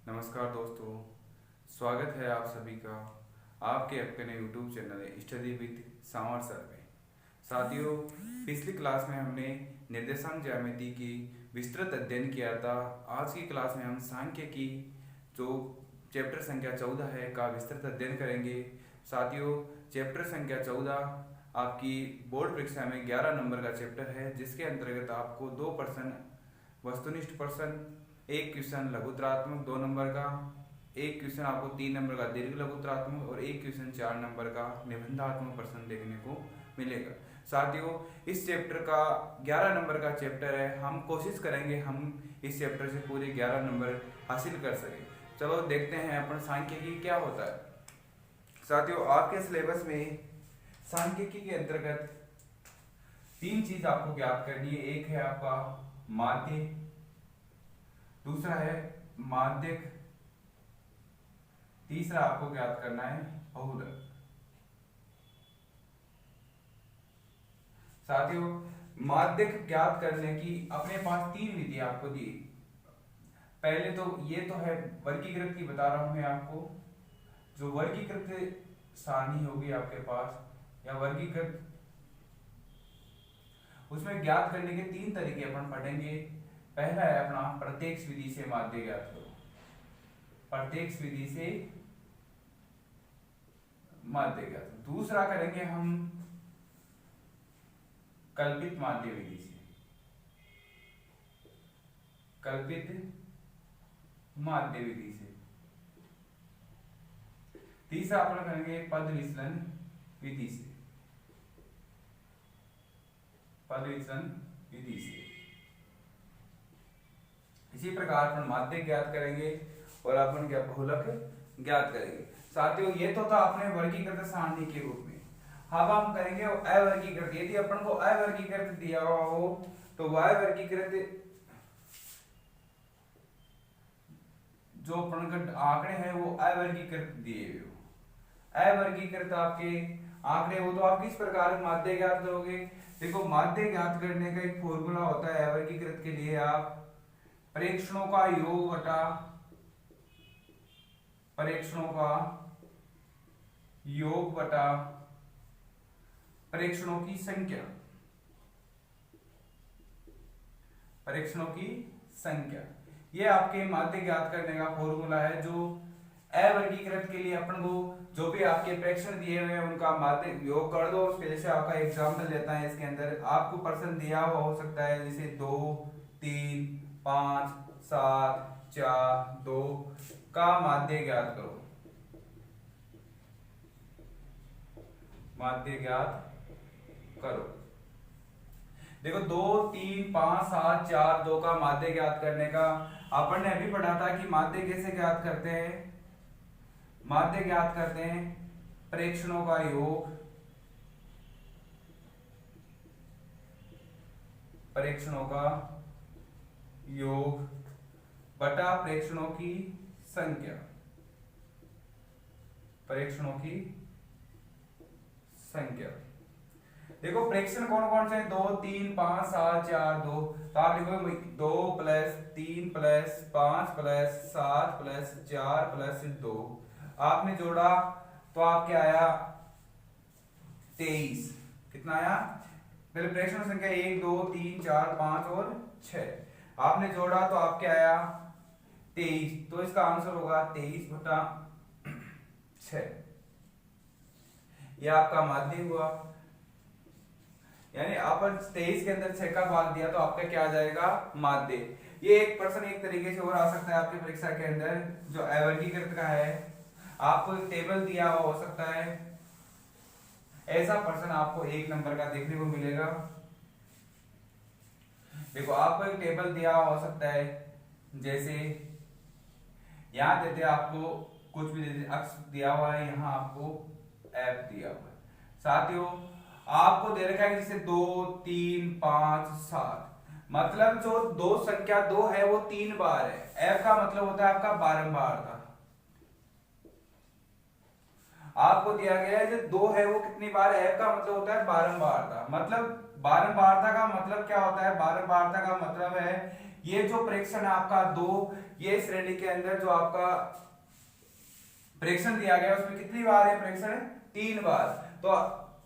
नमस्कार दोस्तों, स्वागत है आप सभी का आपके अपने YouTube channel study with Sanwar sir में। साथियों, पिछली क्लास में हमने निर्देशांक ज्यामिति की विस्तृत अध्ययन किया था। आज की क्लास में हम सांख्यिकी जो चैप्टर संख्या 14 है का विस्तृत अध्ययन करेंगे। साथियों, चैप्टर संख्या 14 आपकी बोर्ड परीक्षा में 11 नंबर का चैप्टर है, जिसके अंतर्गत आपको 2 प्रश्न वस्तुनिष्ठ प्रश्न, एक क्वेश्चन लघुत्तरात्मक 2 नंबर का, एक क्वेश्चन आपको 3 नंबर का दीर्घ लघुत्तरात्मक और एक क्वेश्चन 4 नंबर का निबंधात्मक प्रश्न देखने को मिलेगा। साथियों, इस चैप्टर का 11 नंबर का चैप्टर है। हम कोशिश करेंगे हम इस चैप्टर से पूरे 11 नंबर हासिल कर सके। चलो देखते हैं अपन सांख्यिकी क्या होता है। साथियों, आपके सिलेबस में सांख्यिकी के अंतर्गत 3 चीज आपको ज्ञात करनी है। एक है आपका माध्य, दूसरा है माध्यक, तीसरा आपको ज्ञात करना है बहुलक। साथियों, माध्यक ज्ञात करने की अपने पास 3 विधि आपको दी। पहले तो ये तो है वर्गीकृत की बता रहा हूं मैं आपको। जो वर्गीकृत सारणी होगी आपके पास या वर्गीकृत, उसमें ज्ञात करने के 3 तरीके अपन पढ़ेंगे। पहला है अपना प्रत्यक्ष विधि से माध्य ज्ञात करो। प्रत्यक्ष विधि से माध्य ज्ञात करो। दूसरा करेंगे हम कल्पित माध्य विधि से, कल्पित माध्य विधि से। तीसरा अपन करेंगे पद विचलन विधि से, पद विचलन विधि से। इसी प्रकार अपन माध्य ज्ञात करेंगे और अपन क्या बहुलक ज्ञात करेंगे। साथियों, ये तो था अपने वर्गीकृत सारणी के रूप में। अब हम करेंगे अवर्गीकृत। यदि अपन को अवर्गीकृत दिया हुआ हो तो वह वर्गीकृत जो अपन के आंकड़े हैं वो अवर्गीकृत दिए हुए हो। अवर्गीकृत आपके आंकड़े हो तो आप किस प्रकार माध्य ज्ञात करोगे। देखो, माध्य ज्ञात करने का एक फॉर्मूला होता है अवर्गीकृत के लिए। आप प्रेक्षणों का योग बटा प्रेक्षणों का योग बटा प्रेक्षणों की संख्या, प्रेक्षणों की संख्या, ये आपके माध्य ज्ञात करने का फॉर्मूला है। जो अवर्गीकृत के लिए अपन को जो भी आपके प्रेक्षण दिए हुए हैं उनका माध्य योग कर दो। उसके जैसे आपका एग्जाम्पल लेता है, इसके अंदर आपको प्रश्न दिया हुआ हो सकता है जैसे 2, 3, 5, 7, 4, 2 का माध्य ज्ञात करो। माध्य ज्ञात करो। देखो, 2, 3, 5, 7, 4, 2 का माध्य ज्ञात करने का अपन ने अभी पढ़ा था कि माध्य कैसे ज्ञात करते हैं। माध्य ज्ञात करते हैं प्रेक्षणों का योग, प्रेक्षणों का योग बटा प्रेक्षणों की संख्या, प्रेक्षणों की संख्या। देखो, प्रेक्षण कौन कौन से हैं? 2, 3, 5, 7, 4, 2। तो आप लिखोगे 2 + 3 + 5 + 7 + 4 + 2। आपने जोड़ा तो आपके आया 23। कितना आया? पहले प्रेक्षण संख्या 1, 2, 3, 4, 5 और 6। आपने जोड़ा तो आपके आया 23। तो इसका आंसर होगा 23/6। यह आपका माध्य हुआ। यानी अपन 23 के अंदर 6 का भाग दिया तो आपका क्या आ जाएगा? माध्य। ये एक प्रश्न एक तरीके से और आ सकता है आपकी परीक्षा के अंदर जो अवर्गीकृत का है। आपको एक टेबल दिया हुआ हो सकता है, ऐसा प्रश्न आपको 1 नंबर का देखने को मिलेगा। देखो, आपको एक टेबल दिया हुआ हो सकता है, जैसे यहां देते आपको कुछ भी देते, अक्ष दिया हुआ है, यहां आपको एफ दिया हुआ है। साथियों, आपको दे रखा है जैसे 2, 3, 5, 7। मतलब जो दो संख्या 2 है वो 3 बार है। एफ का मतलब होता है आपका बारंबारता। आपको दिया गया है जो 2 है वो कितनी बार है? एफ का मतलब होता है बारंबारता। मतलब बारंबारता का मतलब क्या होता है? बारंबारता का मतलब है ये जो प्रेक्षण है आपका 2, ये श्रेणी के अंदर जो आपका प्रेक्षण दिया गया उसमें कितनी बार है प्रेक्षण? 3 बार। तो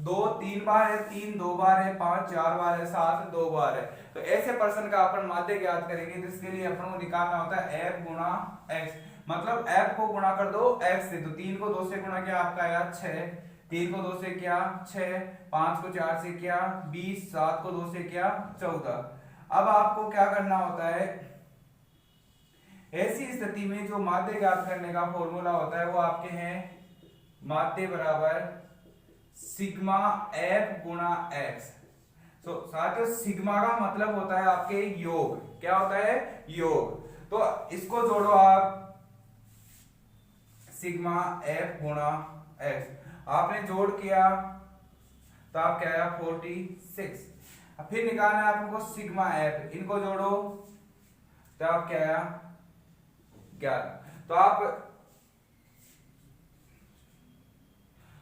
2 3 बार है, 3 2 बार है, 5 4 बार है, 7 2 बार है। तो ऐसे प्रश्न का अपन माध्य ज्ञात करेंगे तो इसके लिए अपन को निकालना होता है f गुणा x, मतलब f को गुणा कर दो x से। तो 3 को 2 से गुणा किया आपका आया 6, 3 को 2 से किया 6, 5 को 4 से किया 20, 7 को 2 से किया 14। अब आपको क्या करना होता है, ऐसी स्थिति में जो माध्य ज्ञात करने का फॉर्मूला होता है वो आपके हैं माध्य बराबर सिग्मा f गुणा x। तो साथियों सिग्मा का मतलब होता है आपके योग, क्या होता है? योग। तो इसको जोड़ो आप, सिग्मा f गुणा x आपने जोड़ किया तो आप क्या आया 46। अब फिर निकालना है आपको सिग्मा f, इनको जोड़ो तो आप क्या आया 11।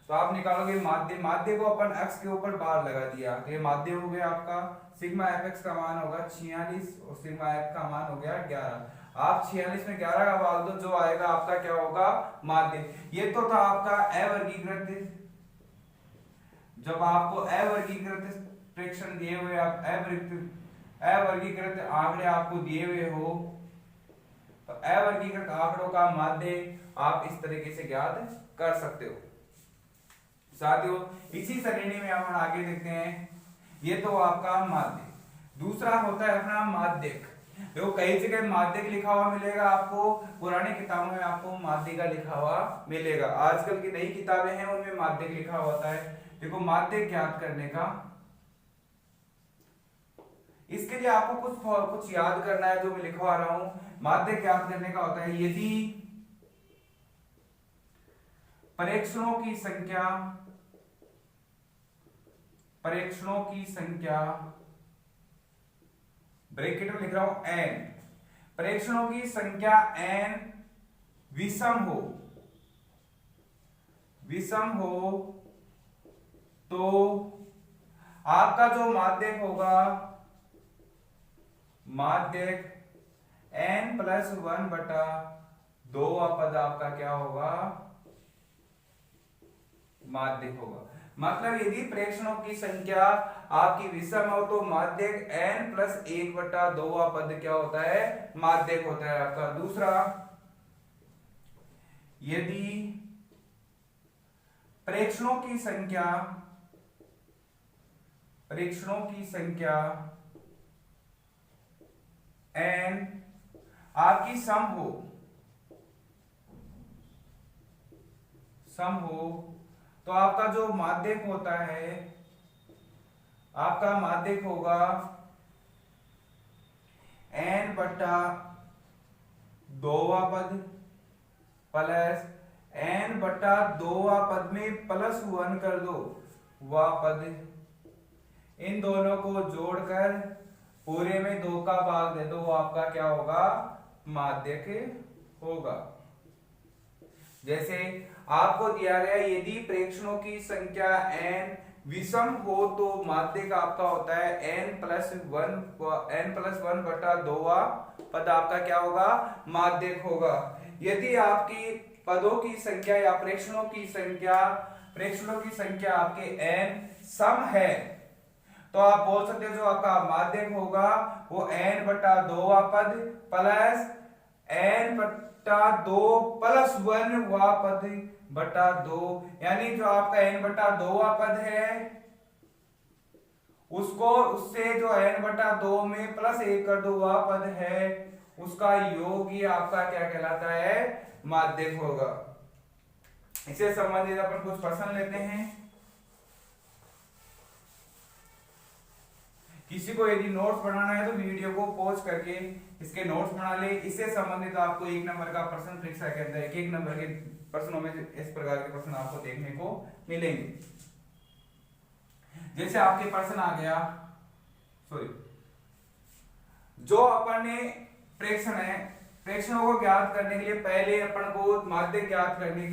तो आप निकालोगे माध्य, माध्य को अपन x के ऊपर बार लगा दिया तो ये माध्य हो गया आपका। सिग्मा fx का मान होगा 46 और सिग्मा f का मान हो गया 11। आप 46 में 11 का डाल दो, जो आएगा आपका क्या होगा? माध्य। ये तो था आपका अवर्गीकृत, जब आपको अवर्गीकृत प्रेक्षण दिए हुए, आप अवर्गीकृत आंकड़े आपको दिए हुए हो तो अवर्गीकृत आंकड़ों का माध्य आप इस तरीके से ज्ञात कर सकते हो। साथियों इसी श्रेणी में हम आगे देखते हैं, ये तो आपका माध्यक। दूसरा होता है अपना माध्यक। देखो कई जगह माध्यक लिखा हुआ मिलेगा आपको, पुरानी किताबों में आपको माध्यक का लिखा हुआ मिलेगा, आजकल की नई किताबें हैं उनमें माध्यक लिखा होता है। देखो माध्यक ज्ञात करने का, इसके लिए आपको कुछ याद करना है जो मैं लिखवा रहा हूं। माध्यक ज्ञात करने का होता है यदि प्रेक्षणों की संख्या ब्रैकेट में लिख रहा हूं n, प्रेक्षणों की संख्या n विषम हो तो आपका जो माध्यक होगा, माध्यक n+1/2 पद आपका क्या होगा? माध्यक होगा। मतलब यदि प्रेक्षणों की संख्या आपकी विषम हो तो माध्यक n+1/2 पद क्या होता है? माध्यक होता है आपका। दूसरा, यदि प्रेक्षणों की संख्या n आपकी सम हो तो आपका जो माध्यक होता है, आपका माध्यक होगा n/2 पद प्लस n/2 पद में +1 कर दो वह पद, इन दोनों को जोड़कर पूरे में 2 का भाग दे दो, वो आपका क्या होगा? माध्यक होगा। जैसे आपको दिया गया यदि प्रेक्षणों की संख्या n विषम हो तो माध्यक आपका होता है n+1/2 पद आपका क्या होगा? माध्यक होगा। यदि आपकी पदों की संख्या या प्रेक्षणों की संख्या आपके n सम है तो आप बोल सकते हो जो आपका माध्यक होगा वो n/2 पद प्लस n/2 +1 पद बटा 2, यानी जो आपका n/2 पद है उससे जो n/2 में +1 कर दो वह पद है, उसका योग ही आपका क्या कहलाता है? माध्यक होगा। इससे संबंधित अपन कुछ प्रश्न लेते हैं। किसी को यदि नोट्स बनाना है तो वीडियो को पॉज करके इसके नोट्स बना ले। इससे संबंधित आपको 1 नंबर का प्रश्न परीक्षा के अंदर 1 नंबर के प्रश्नों में इस प्रकार के प्रश्न आपको देखने को मिलेंगे। जैसे आपके प्रश्न आ गया, जो अपन ने प्रेक्षणों को ज्ञात करने के लिए पहले अपन को माध्यक ज्ञात करने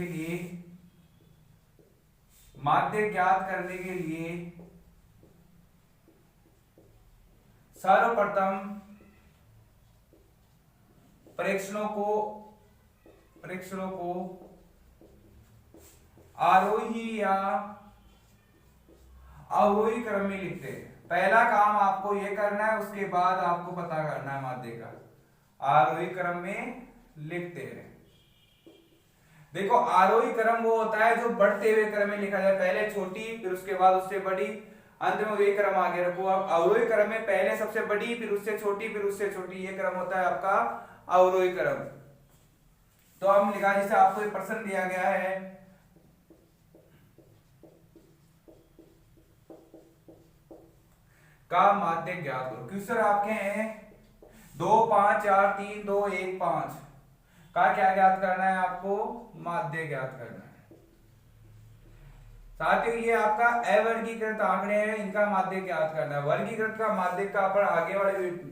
के लिए सर्वप्रथम प्रेक्षणों को आरोही या अवरोही क्रम में लिखते हैं। पहला काम आपको ये करना है, उसके बाद आपको पता करना है माध्य का। आरोही क्रम में लिखते हैं। देखो आरोही क्रम वो होता है जो बढ़ते हुए क्रम में लिखा जाए, पहले छोटी फिर उसके बाद उससे बड़ी, अंत में वही क्रम आगे रखो। अब अवरोही क्रम में पहले सबसे बड़ी फिर उससे छोटी फिर उससे छोटी, ये क्रम होता है आपका अवरोही क्रम। तो हम लिखा, जैसे आपको एक प्रश्न दिया गया है, का माध्य ज्ञात करो। क्वेश्चन आपके हैं 2 5 4 3 2 1 5 का क्या ज्ञात करना है आपको? माध्य ज्ञात करना है। साथियों ये आपका अवर्गीकृत आंकड़े हैं, इनका माध्य ज्ञात करना है। वर्गीकृत का माध्य का अपन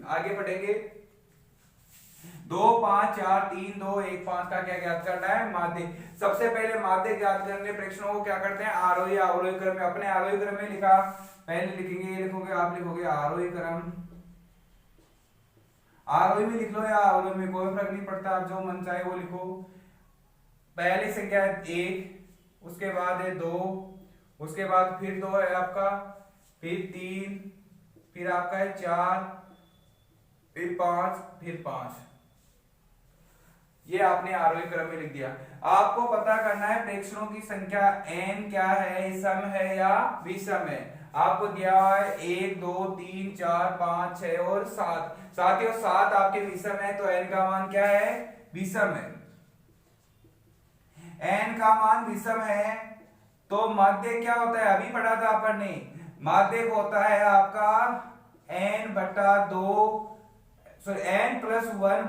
आगे बढ़ेंगे। 2 5 4 3 2 1 5 का क्या ज्ञात करना है? माध्य। सबसे पहले माध्य ज्ञात करने प्रेक्षणों को क्या करते हैं? आरोही या अवरोही क्रम में। अपने आरोही क्रम में लिखा, पहले लिखेंगे, ये लिखोगे, आप लिखोगे आरोही क्रम। आरोही में लिख लो या अवरोही में, कोई फर्क नहीं पड़ता, आप जो मन चाहे वो लिखो। पहली संख्या है 1, उसके बाद है 2, उसके बाद फिर 2 है आपका, फिर 3, फिर आपका है 4, फिर 5, फिर 5। ये आपने आरोही क्रम में लिख दिया। आपको पता करना है प्रेक्षणों की संख्या n क्या है, सम है या विषम है। आपको दिया हुआ है 1 2 3 4 5 6 और 7। साथियों 7 आपके विषम है, तो n का मान क्या है? विषम है। n का मान विषम है तो माध्य क्या होता है? अभी पढ़ा था अपन ने, माध्य होता है आपका n बटा 2, सॉरी n प्लस 1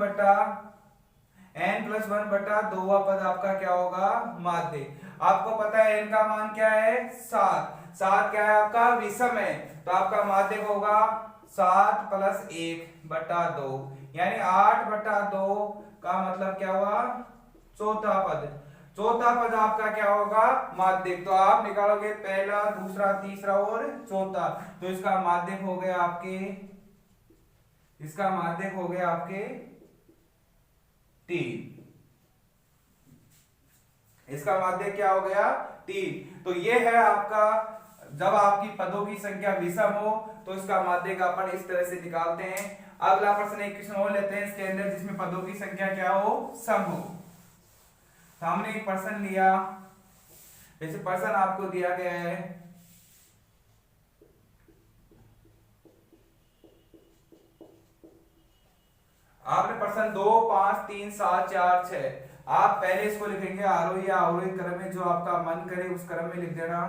बटा 2 पद आपका क्या होगा? माध्य। आपको पता है n का मान क्या है? 7। 7 क्या है आपका? विषम है, तो आपका माध्य होगा 7 प्लस 1 बटा 2, यानी 8 बटा 2 का मतलब क्या हुआ? चौथा पद। चौथा पद आपका क्या होगा? माध्यक। तो आप निकालोगे पहला, दूसरा, तीसरा और चौथा, तो इसका माध्यक हो गया आपके, इसका माध्यक हो गया आपके 3। इसका माध्यक क्या हो गया? 3। तो ये है आपका, जब आपकी पदों की संख्या विषम हो तो इसका माध्यक अपन इस तरह से निकालते हैं। अगला प्रश्न एक क्वेश्चन और लेते हैं इसके अंदर, जिसमें पदों की संख्या क्या हो? सम हो। हमने एक प्रश्न लिया, जैसे प्रश्न आपको दिया गया है, आपने प्रश्न 2 5 3 7 4 6, आप पहले इसको लिखेंगे आरोही या अवरोही क्रम में, जो आपका मन करे उस क्रम में लिख देना।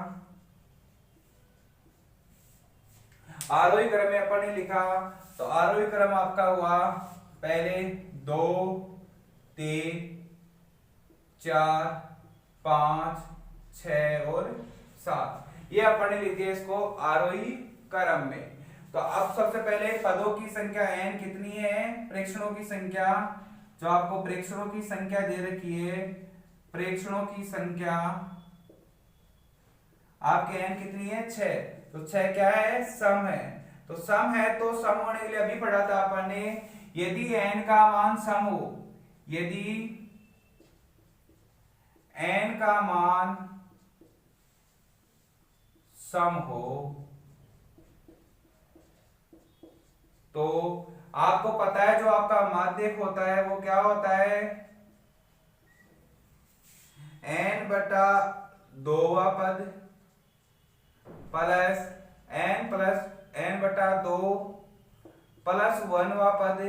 आरोही क्रम में अपन ने लिखा, तो आरोही क्रम आपका हुआ पहले 2 3 4 5 6 और 7, ये अपन ने लिख दिया इसको आरोही क्रम में। तो अब सबसे पहले पदों की संख्या n कितनी है? प्रेक्षणों की संख्या, जो आपको प्रेक्षणों की संख्या दे रखी है, प्रेक्षणों की संख्या आपके n कितनी है? 6। तो 6 क्या है? सम है। तो सम है, तो सम होने के लिए अभी पढ़ा था अपन ने, यदि n का मान सम हो, यदि n का मान सम हो तो आपको पता है जो आपका माध्यक होता है वो क्या होता है? n बटा 2 पद प्लस n बटा 2 प्लस 1 पद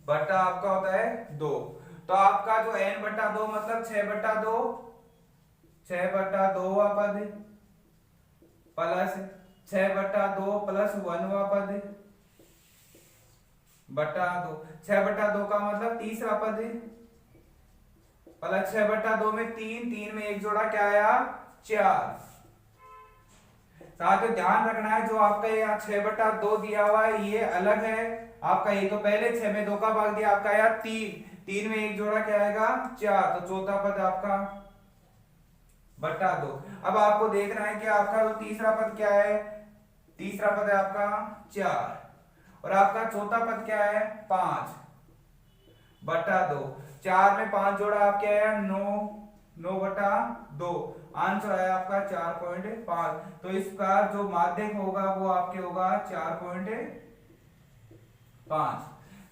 बटा आपका होता है 2। तो आपका जो n बटा 2 मतलब 6 बटा 2 पद प्लस 6 बटा 2 प्लस 1 पद बटा 2। 6 बटा 2 का मतलब तीसरा पद प्लस 6 बटा 2 में 3 में एक जोड़ा क्या आया? 4। साथ ही ध्यान रखना है, जो आपका यहाँ 6 बटा 2 दिया हुआ है ये अलग है आपका, ये तो पहले 6 में 2 का भाग दिया, आपका आया 3 में एक जोड़ा क्या आएगा? 4। तो चौथा पद आपका बटा 2। अब आपको देखना है कि आपका जो तीसरा पद क्या है? तीसरा पद है आपका 4 और आपका चौथा पद क्या है? 5। बटा 2। 4 में 5 जोड़ा आपके आया 9, 9 बटा 2, आंसर आया आपका 4.5। तो इसका जो माध्यक होगा वो आपके होगा 4.5।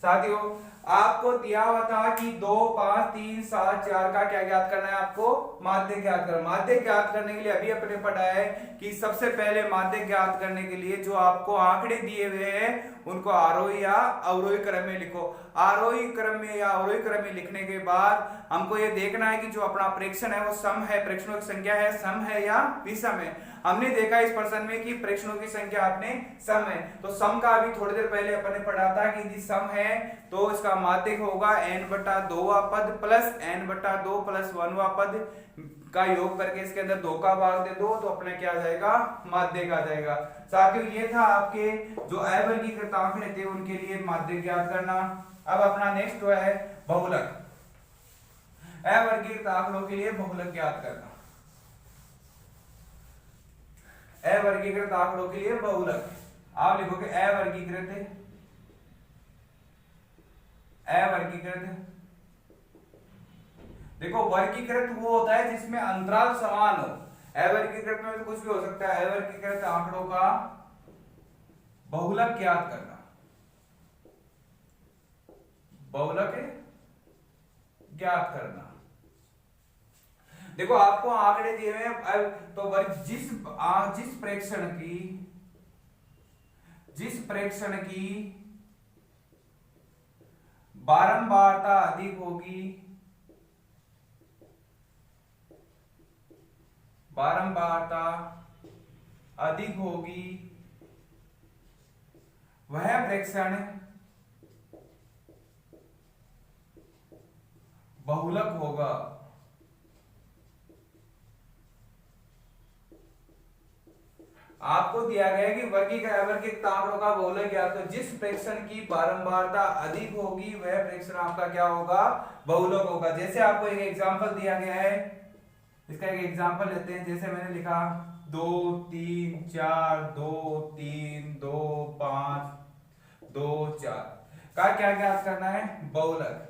साथियों आपको दिया हुआ था कि 2, 5, 3, 7, 4 का क्या ज्ञात करना है, आपको माध्यक ज्ञात करना। माध्यक ज्ञात करने के लिए अभी अपने पढ़ा है कि सबसे पहले माध्यक ज्ञात करने के लिए जो आपको आंकड़े दिए हुए हैं उनको आरोही या अवरोही क्रम में लिखो। आरोही क्रम में या अवरोही क्रम में लिखने के बाद हमको ये देखना है कि जो अपना प्रेक्षण है वो सम है, प्रेक्षणों की संख्या है सम है या विषम है। हमने देखा इस प्रश्न में कि प्रेक्षणों की संख्या आपने सम है, तो सम का अभी थोड़ी देर पहले अपन ने पढ़ा था कि यदि सम है तो इसका माध्यक होगा n बटा 2वां पद प्लस n बटा 2 प्लस 1वां पद का योग करके इसके अंदर 2 का भाग दे दो तो अपने क्या आ जाएगा, माध्यक आ जाएगा। साथियों ये था आपके जो अवर्गीकृत आंकड़े थे उनके लिए माध्यक ज्ञात करना। अब अपना नेक्स्ट है बहुलक। अवर्गीकृत आंकड़ों के लिए बहुलक ज्ञात करना। अवर्गीकृत आंकड़ों के लिए बहुलक आप लिखोगे अवर्गीकृत, अवर्गीकृत। देखो वर्गीकृत वो होता है जिसमें अंतराल समान हो, अवर्गीकृत में तो कुछ भी हो सकता है। अवर्गीकृत आंकड़ों का बहुलक ज्ञात करना, बहुलक ज्ञात करना। देखो आपको आंकड़े दिए हुए हैं तो जिस प्रेक्षण की बारंबारता अधिक होगी, बारंबारता अधिक होगी वह प्रेक्षण बहुलक होगा। आपको दिया गया है कि वर्गीकृत आंकड़ों का बहुलक ज्ञात करो। जिस प्रेक्षण की बारंबारता अधिक होगी वह प्रेक्षण आपका क्या होगा, बहुलक होगा। जैसे आपको एक एग्जांपल दिया गया है, इसका एक एग्जांपल लेते हैं। जैसे मैंने लिखा 2, 3, 4, 2, 3, 2, 5, 2, 4 का क्या ज्ञात करना है, बहुलक।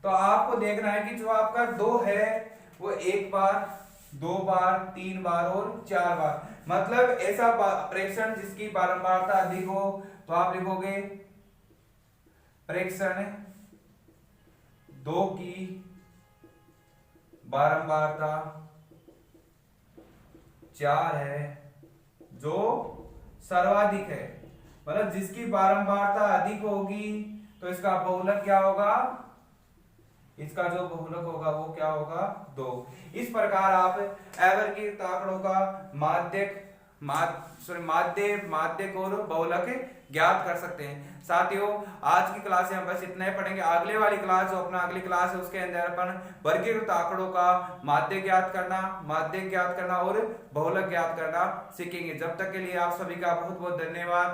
तो आपको देखना है कि जो आपका 2 है वो 1 बार, 2 बार, 3 बार और 4 बार, मतलब ऐसा प्रेक्षण जिसकी बारंबारता अधिक हो तो आप लिखोगे प्रेक्षण 2 की बारंबारता 4 है जो सर्वाधिक है, मतलब जिसकी बारंबारता अधिक होगी तो इसका बहुलक क्या होगा, इसका जो बहुलक होगा वो क्या होगा, 2। इस प्रकार आप अवर्गीकृत आंकड़ों का माध्यक और बहुलक ज्ञात कर सकते हैं। साथियों आज की क्लास में हम बस इतना ही पढ़ेंगे। अगले वाली क्लास जो अपना अगली क्लास है उसके अंदर अपन वर्गीकृत आंकड़ों का माध्यक ज्ञात करना और बहुलक ज्ञात करना सीखेंगे। जब तक के लिए आप सभी का बहुत बहुत धन्यवाद।